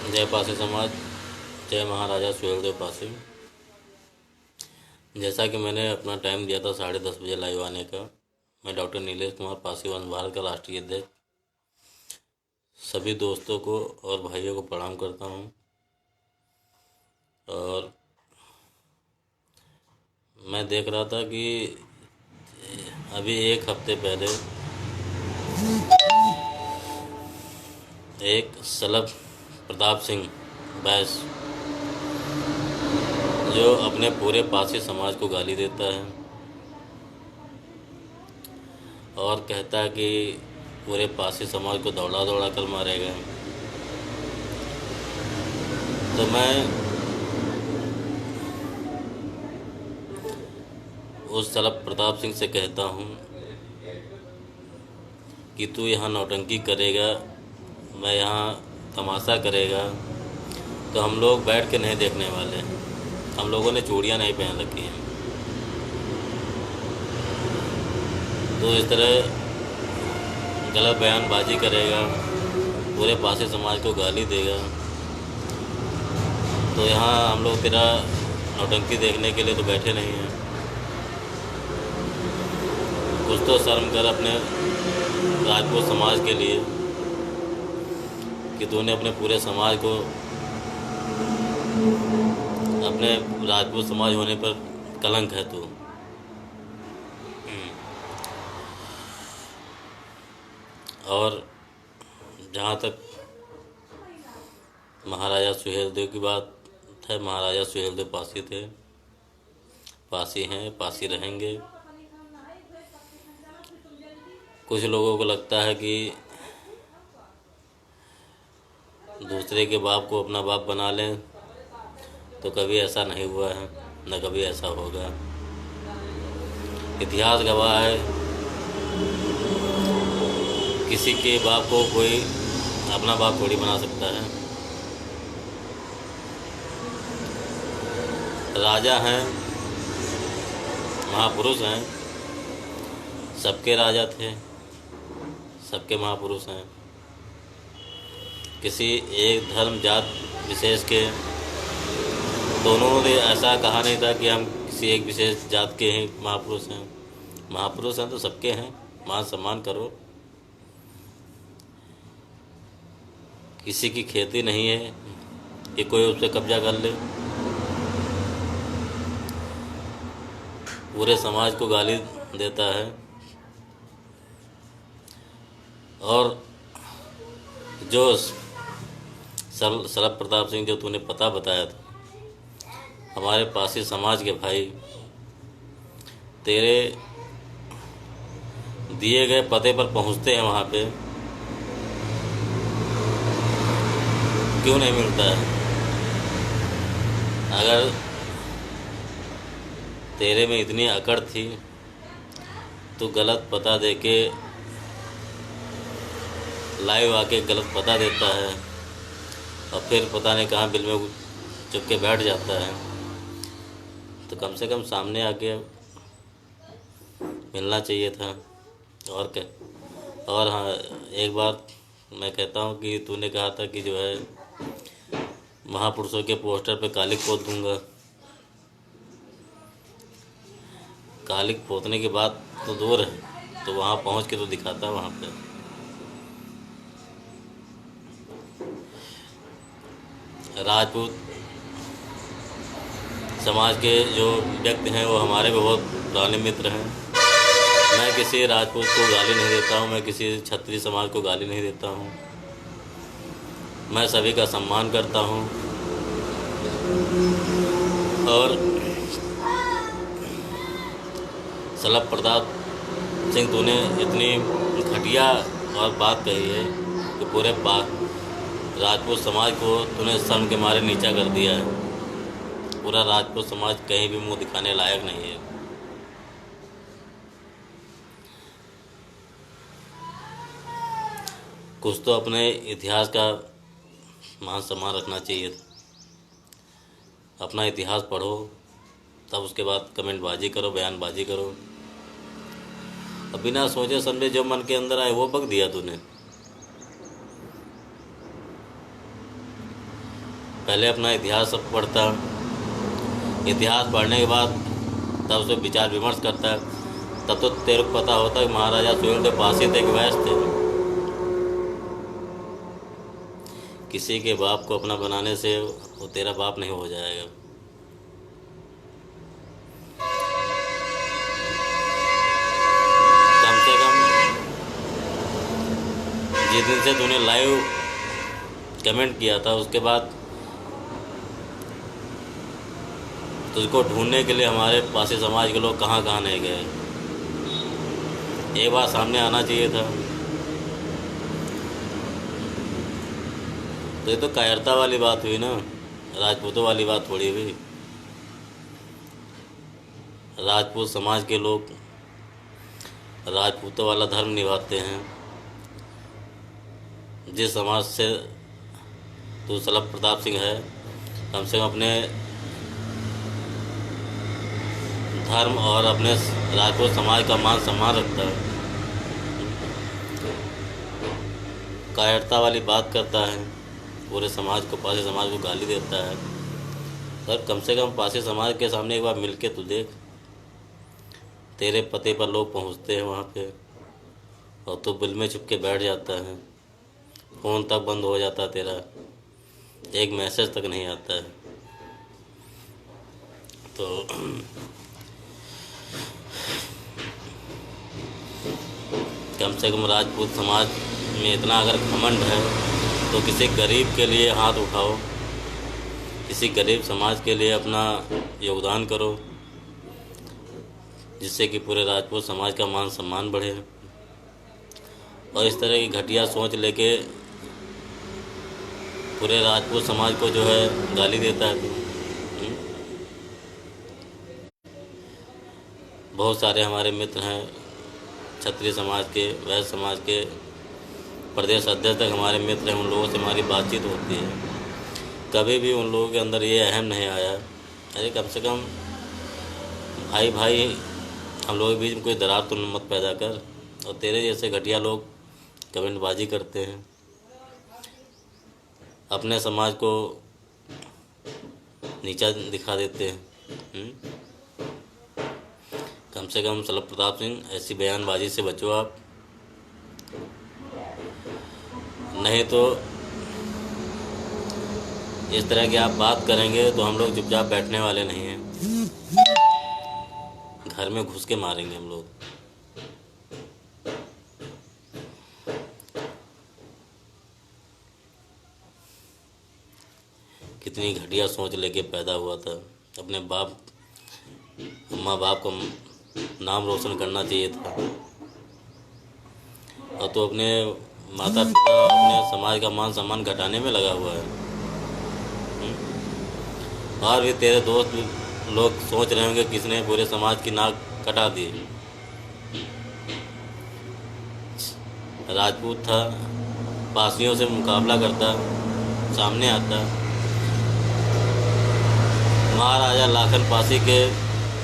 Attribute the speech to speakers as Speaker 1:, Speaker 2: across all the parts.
Speaker 1: जय पासी समाज, जय महाराजा सुहेलदेव पासी। जैसा कि मैंने अपना टाइम दिया था 10:30 बजे लाइव आने का, मैं डॉक्टर नीलेश कुमार पासी वंश भारत का राष्ट्रीय अध्यक्ष सभी दोस्तों को और भाइयों को प्रणाम करता हूं। और मैं देख रहा था कि अभी एक हफ्ते पहले एक सलब प्रताप सिंह बैस जो अपने पूरे पासी समाज को गाली देता है और कहता है कि पूरे पासी समाज को दौड़ा दौड़ा कर मारेगा। तो मैं उस सलब प्रताप सिंह से कहता हूँ कि तू यहाँ नौटंकी करेगा, मैं यहाँ तमाशा करेगा तो हम लोग बैठ के नहीं देखने वाले। हम लोगों ने चूड़ियाँ नहीं पहन रखी हैं, तो इस तरह गलत बयानबाजी करेगा, पूरे पासी समाज को गाली देगा, तो यहाँ हम लोग तेरा नौटंकी देखने के लिए तो बैठे नहीं हैं। कुछ तो शर्म कर अपने राजपूत समाज के लिए कि तूने अपने पूरे समाज को, अपने राजपूत समाज होने पर कलंक है तू। और जहाँ तक महाराजा सुहेलदेव की बात है, महाराजा सुहेलदेव पासी थे, पासी हैं, पासी रहेंगे। कुछ लोगों को लगता है कि दूसरे के बाप को अपना बाप बना लें, तो कभी ऐसा नहीं हुआ है, न कभी ऐसा होगा। इतिहास गवाह है, किसी के बाप को कोई अपना बाप थोड़ी बना सकता है। राजा हैं, महापुरुष हैं, सबके राजा थे, सबके महापुरुष हैं। किसी एक धर्म जात विशेष के तो उन्होंने ऐसा कहा नहीं था कि हम किसी एक विशेष जात के ही महापुरुष हैं। महापुरुष हैं तो सबके हैं, मान सम्मान करो। किसी की खेती नहीं है कि कोई उस पर कब्जा कर ले, पूरे समाज को गाली देता है। और जो सलब प्रताप सिंह, जो तूने पता बताया था, हमारे पासी समाज के भाई तेरे दिए गए पते पर पहुंचते हैं, वहाँ पे क्यों नहीं मिलता है? अगर तेरे में इतनी अकड़ थी तो गलत पता देके लाइव आके गलत पता देता है और फिर पता नहीं कहाँ बिल में चुप के बैठ जाता है। तो कम से कम सामने आके मिलना चाहिए था। और क्या। और हाँ, एक बात मैं कहता हूँ कि तूने कहा था कि जो है महापुरुषों के पोस्टर पे कालिक पोत दूंगा। कालिक पोतने की बात तो दूर है, तो वहाँ पहुँच के तो दिखाता वहाँ पे। राजपूत समाज के जो व्यक्ति हैं वो हमारे बहुत पुराने मित्र हैं। मैं किसी राजपूत को गाली नहीं देता हूँ, मैं किसी क्षत्रिय समाज को गाली नहीं देता हूँ, मैं सभी का सम्मान करता हूँ। और सलब प्रताप सिंह, तूने इतनी घटिया और बात कही है कि पूरे राजपूत समाज को तूने शर्म के मारे नीचा कर दिया है। पूरा राजपूत समाज कहीं भी मुंह दिखाने लायक नहीं है। कुछ तो अपने इतिहास का मान सम्मान रखना चाहिए था। अपना इतिहास पढ़ो, तब उसके बाद कमेंटबाजी करो, बयानबाजी करो। अब बिना सोचे समझे जो मन के अंदर आए वो बक दिया तूने। पहले अपना इतिहास सब पढ़ता, इतिहास पढ़ने के बाद तब उसे विचार विमर्श करता है, तब तो तेरे को पता होता कि महाराजा सुहेलदेव पासी थे कि वैश्य थे। किसी के बाप को अपना बनाने से वो तेरा बाप नहीं हो जाएगा। कम से कम जिस दिन से तूने लाइव कमेंट किया था उसके बाद तुझको ढूंढने के लिए हमारे पासी समाज के लोग कहाँ कहाँ नहीं गए। ये बात सामने आना चाहिए था। तो ये तो कायरता वाली बात हुई ना, राजपूतों वाली बात थोड़ी हुई। राजपूत समाज के लोग राजपूतों वाला धर्म निभाते हैं। जिस समाज से तू सलभ प्रताप सिंह है, कम से कम अपने धर्म और अपने राजपूत समाज का मान सम्मान रखता है। कायरता वाली बात करता है, पूरे समाज को, पासी समाज को गाली देता है। सर कम से कम पासी समाज के सामने एक बार मिल के तू देख। तेरे पते पर लोग पहुंचते हैं वहाँ पे और तू बिल में छुप के बैठ जाता है। फ़ोन तक बंद हो जाता है तेरा, एक मैसेज तक नहीं आता है। तो कम से कम राजपूत समाज में इतना अगर घमंड है तो किसी गरीब के लिए हाथ उठाओ, किसी गरीब समाज के लिए अपना योगदान करो, जिससे कि पूरे राजपूत समाज का मान सम्मान बढ़े। और इस तरह की घटिया सोच लेके पूरे राजपूत समाज को जो है गाली देता है। बहुत सारे हमारे मित्र हैं क्षत्रिय समाज के, वैश्य समाज के, प्रदेश अध्यक्ष तक हमारे मित्र हैं। उन लोगों से हमारी बातचीत होती है, कभी भी उन लोगों के अंदर ये अहम नहीं आया अरे कम से कम भाई भाई हम लोगों के बीच में कोई दरार तो मत पैदा कर। और तेरे जैसे घटिया लोग कमेंटबाजी करते हैं, अपने समाज को नीचा दिखा देते हैं। कम से कम सलभ प्रताप सिंह ऐसी बयानबाजी से बचो आप, नहीं तो इस तरह की आप बात करेंगे तो हम लोग चुपचाप बैठने वाले नहीं हैं, घर में घुस के मारेंगे हम लोग। कितनी घटिया सोच लेके पैदा हुआ था। अपने बाप माँ बाप का नाम रोशन करना चाहिए था, और तो अपने माता पिता, अपने समाज का मान सम्मान घटाने में लगा हुआ है। और भी तेरे दोस्त लोग सोच रहे होंगे किसने पूरे समाज की नाक कटा दी। राजपूत था, पासियों से मुकाबला करता, सामने आता। महाराजा लाखन पासी के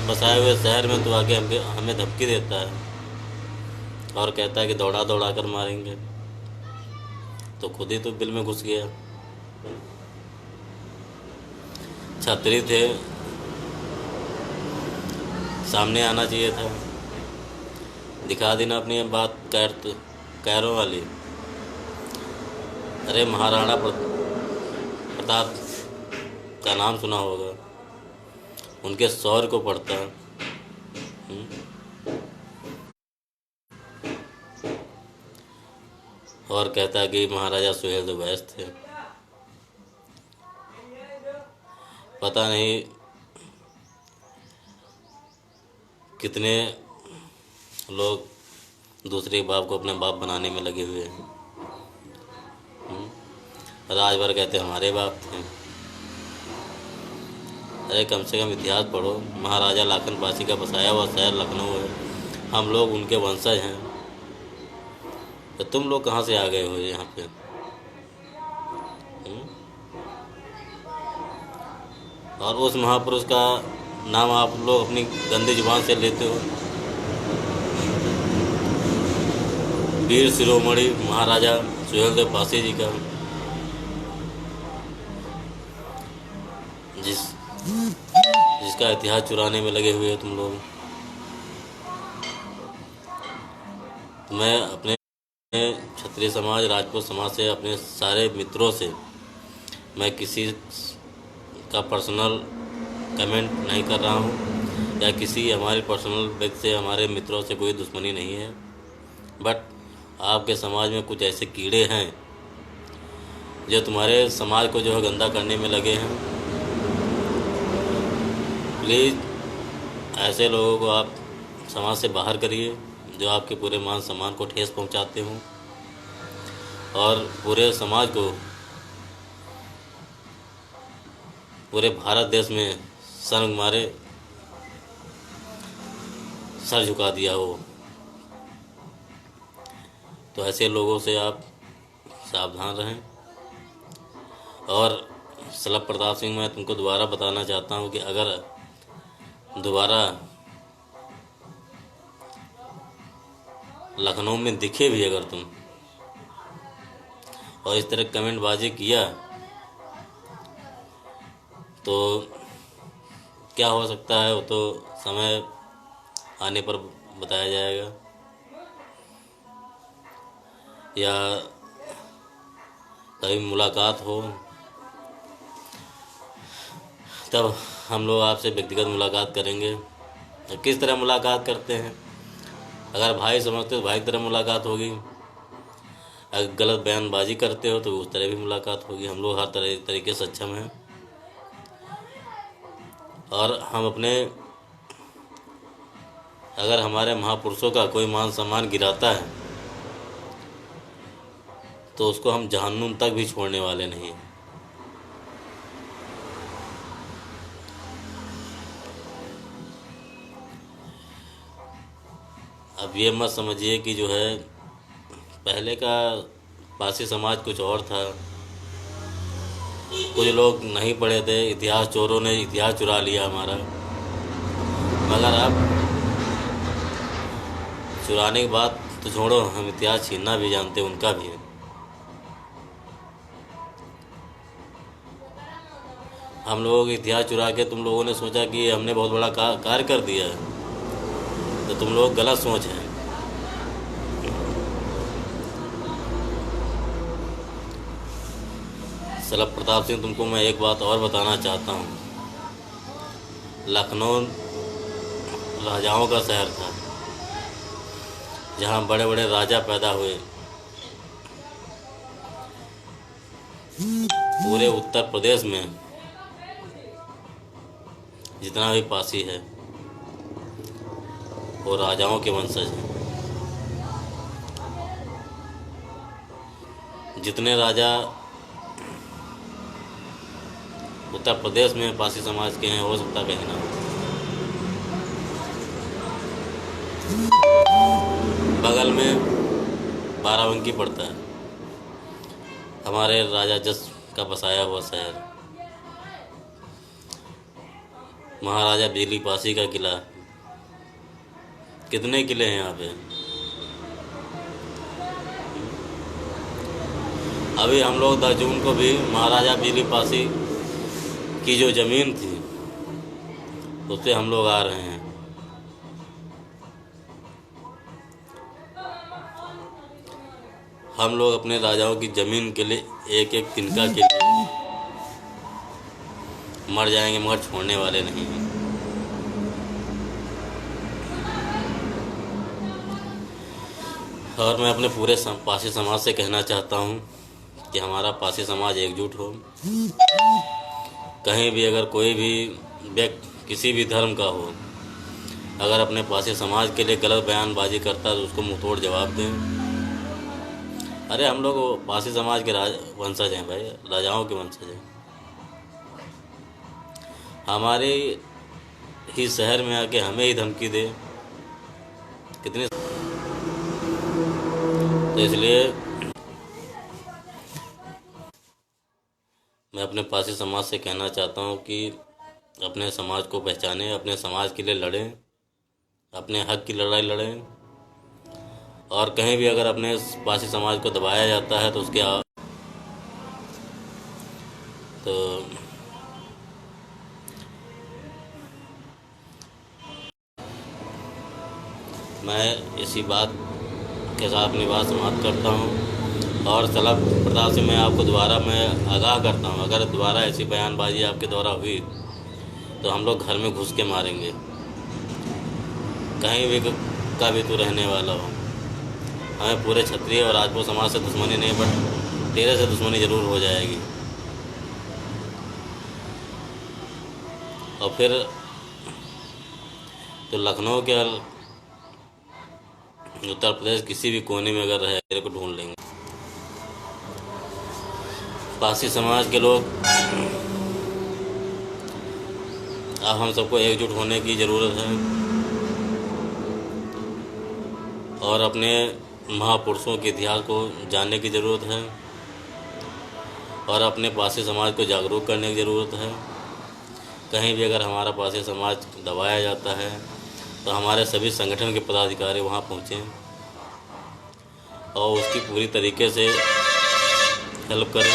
Speaker 1: बसाए हुए शहर में तो आके हमें धमकी देता है और कहता है कि दौड़ा दौड़ा कर मारेंगे। तो खुद ही तो बिल में घुस गया। छतरी थे, सामने आना चाहिए था, दिखा देना अपनी बात कैरों वाली। अरे महाराणा प्रताप का नाम सुना होगा, उनके शौर्य को पढ़ता। और कहता कि महाराजा सुहेलदेव वैश्य थे। पता नहीं कितने लोग दूसरे बाप को अपने बाप बनाने में लगे हुए हैं। राजभर कहते हमारे बाप थे। अरे कम से कम इतिहास पढ़ो। महाराजा लाखन पासी का बसाया हुआ शहर लखनऊ है, हम लोग उनके वंशज हैं। तो तुम लोग कहाँ से आ गए हो यहाँ पे? और उस महापुरुष का नाम आप लोग अपनी गंदी जुबान से लेते हो। वीर शिरोमणि महाराजा सुहेलदेव पासी जी का जिस जिसका इतिहास चुराने में लगे हुए हो तुम लोग। तो मैं अपने क्षत्रिय समाज, राजपूत समाज से, अपने सारे मित्रों से मैं किसी का पर्सनल कमेंट नहीं कर रहा हूँ, या किसी हमारे पर्सनल व्यक्ति से, हमारे मित्रों से कोई दुश्मनी नहीं है। बट आपके समाज में कुछ ऐसे कीड़े हैं जो तुम्हारे समाज को जो है गंदा करने में लगे हैं। प्लीज़ ऐसे लोगों को आप समाज से बाहर करिए, जो आपके पूरे मान सम्मान को ठेस पहुंचाते हों और पूरे समाज को, पूरे भारत देश में शर्म मारे सर झुका दिया हो। तो ऐसे लोगों से आप सावधान रहें। और सलभ प्रताप सिंह, मैं तुमको दोबारा बताना चाहता हूँ कि अगर दोबारा लखनऊ में दिखे भी अगर तुम और इस तरह कमेंटबाजी किया तो क्या हो सकता है वो तो समय आने पर बताया जाएगा, या कभी मुलाकात हो तब हम लोग आपसे व्यक्तिगत मुलाकात करेंगे। तो किस तरह मुलाकात करते हैं, अगर भाई समझते हो तो भाई की तरह मुलाकात होगी, अगर गलत बयानबाजी करते हो तो उस तरह भी मुलाकात होगी। हम लोग हर तरीके से सक्षम हैं और हम अपने, अगर हमारे महापुरुषों का कोई मान सम्मान गिराता है तो उसको हम जहन्नुम तक भी छोड़ने वाले नहीं हैं। अब ये मत समझिए कि जो है पहले का पारसी समाज कुछ और था, कुछ लोग नहीं पढ़े थे, इतिहास चोरों ने इतिहास चुरा लिया हमारा। मगर अब चुराने की बात तो छोड़ो, हम इतिहास छीनना भी जानते हैं, उनका भी है। हम लोगों के इतिहास चुरा के तुम लोगों ने सोचा कि हमने बहुत बड़ा कार्य कर दिया है, तो तुम लोग गलत सोच है। सलभ प्रताप सिंह, तुमको मैं एक बात और बताना चाहता हूँ। लखनऊ राजाओं का शहर था, जहाँ बड़े बड़े राजा पैदा हुए। पूरे उत्तर प्रदेश में जितना भी पासी है वो राजाओं के वंशज हैं। जितने राजा उत्तर प्रदेश में पासी समाज के हैं, हो सकता कहीं ना हो। बगल में बाराबंकी पड़ता है, हमारे राजा जस का बसाया हुआ शहर। महाराजा बिजली पासी का किला, कितने किले हैं यहाँ पे। अभी हम लोग 10 जून को भी महाराजा बिजली पासी की जो ज़मीन थी उस पे हम लोग आ रहे हैं। हम लोग अपने राजाओं की ज़मीन के लिए एक एक तिनका के लिए मर जाएंगे, मगर छोड़ने वाले नहीं हैं। और मैं अपने पूरे पासी समाज से कहना चाहता हूँ कि हमारा पासी समाज एकजुट हो। कहीं भी अगर कोई भी व्यक्ति किसी भी धर्म का हो, अगर अपने पासी समाज के लिए गलत बयानबाजी करता है तो उसको मुंहतोड़ जवाब दें। अरे हम लोग पासी समाज के वंशज हैं भाई, राजाओं के वंशज हैं। हमारे ही शहर में आके हमें ही धमकी दे, कितनी। तो इसलिए मैं अपने पासी समाज से कहना चाहता हूँ कि अपने समाज को पहचानें, अपने समाज के लिए लड़ें, अपने हक की लड़ाई लड़ें। और कहीं भी अगर अपने पासी समाज को दबाया जाता है तो उसके तो मैं इसी बात के साथ अपनी बात समाप्त करता हूँ और सलाह प्रताप से मैं आपको दोबारा मैं आगाह करता हूँ, अगर दोबारा ऐसी बयानबाजी आपके द्वारा हुई तो हम लोग घर में घुस के मारेंगे, कहीं भी का भी तू रहने वाला हो। हमें पूरे क्षत्रिय और राजपूत समाज से दुश्मनी नहीं, बट तेरे से दुश्मनी ज़रूर हो जाएगी। और फिर तो लखनऊ के उत्तर प्रदेश किसी भी कोने में अगर रहे तेरे को ढूंढ लेंगे। पारसी समाज के लोग, अब हम सबको एकजुट होने की ज़रूरत है और अपने महापुरुषों के इतिहास को जानने की ज़रूरत है और अपने पारसी समाज को जागरूक करने की ज़रूरत है। कहीं भी अगर हमारा पारसी समाज दबाया जाता है तो हमारे सभी संगठन के पदाधिकारी वहाँ पहुँचें और उसकी पूरी तरीके से हेल्प करें।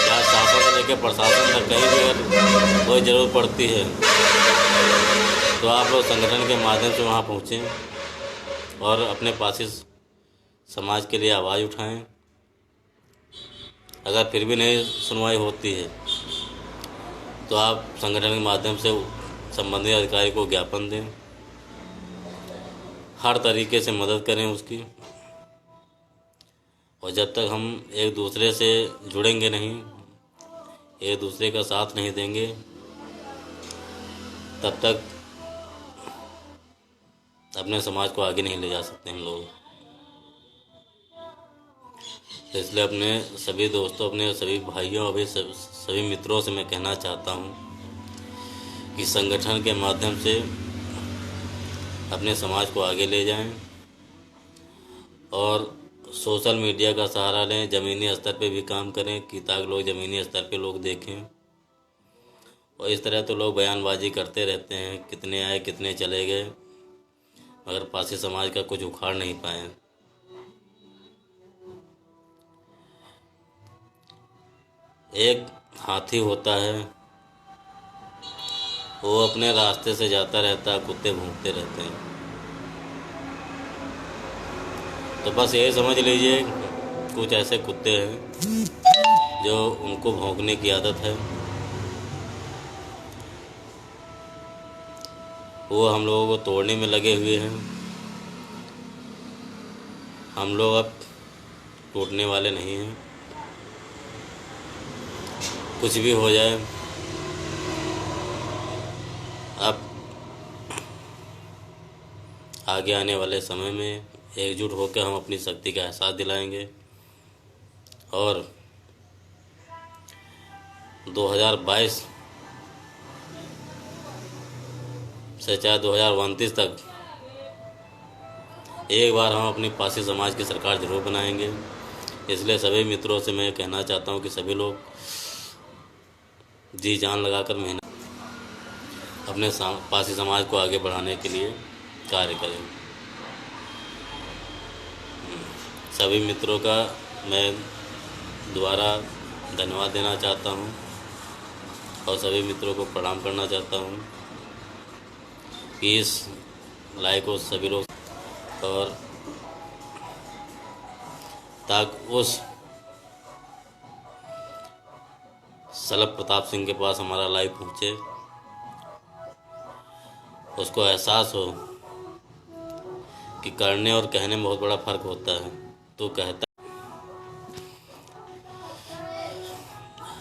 Speaker 1: क्या शासन से लेकर प्रशासन तक कहीं भी अगर कोई ज़रूरत पड़ती है तो आप लोग संगठन के माध्यम से वहाँ पहुँचें और अपने पारसी समाज के लिए आवाज़ उठाएं। अगर फिर भी नहीं सुनवाई होती है तो आप संगठन के माध्यम से संबंधित अधिकारी को ज्ञापन दें, हर तरीके से मदद करें उसकी। और जब तक हम एक दूसरे से जुड़ेंगे नहीं, एक दूसरे का साथ नहीं देंगे, तब तक अपने समाज को आगे नहीं ले जा सकते हम लोग। इसलिए अपने सभी दोस्तों, अपने सभी भाइयों, अभी सभी मित्रों से मैं कहना चाहता हूँ कि संगठन के माध्यम से अपने समाज को आगे ले जाएं और सोशल मीडिया का सहारा लें, ज़मीनी स्तर पे भी काम करें कि ताकि लोग ज़मीनी स्तर पे लोग देखें। और इस तरह तो लोग बयानबाजी करते रहते हैं, कितने आए कितने चले गए, मगर पारसी समाज का कुछ उखाड़ नहीं पाए। एक हाथी होता है, वो अपने रास्ते से जाता रहता है, कुत्ते भौंकते रहते हैं। तो बस यही समझ लीजिए कुछ ऐसे कुत्ते हैं जो उनको भौंकने की आदत है, वो हम लोगों को तोड़ने में लगे हुए हैं। हम लोग अब टूटने वाले नहीं हैं। कुछ भी हो जाए, अब आगे आने वाले समय में एकजुट होकर हम अपनी शक्ति का एहसास दिलाएंगे और 2022 से चाहे 2029 तक एक बार हम अपनी पारसी समाज की सरकार जरूर बनाएंगे। इसलिए सभी मित्रों से मैं कहना चाहता हूं कि सभी लोग जी जान लगाकर मेहनत अपने पारसी समाज को आगे बढ़ाने के लिए कार्य करें। सभी मित्रों का मैं दोबारा धन्यवाद देना चाहता हूं और सभी मित्रों को प्रणाम करना चाहता हूं कि इस लाइक को सभी लोग, और ताकि उस सलभ प्रताप सिंह के पास हमारा लाइव पहुँचे, उसको एहसास हो कि करने और कहने में बहुत बड़ा फर्क होता है। तो कहता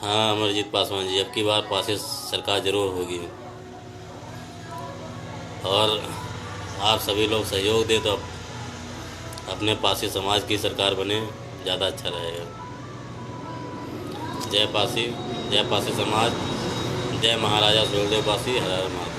Speaker 1: हाँ अमरजीत पासवान जी, अब की बार पारसी सरकार जरूर होगी और आप सभी लोग सहयोग दे तो अपने पारसी समाज की सरकार बने, ज़्यादा अच्छा रहेगा। जय पारसी समाज, जय महाराजा सुहेलदेव पारसी, हर हर महादेव।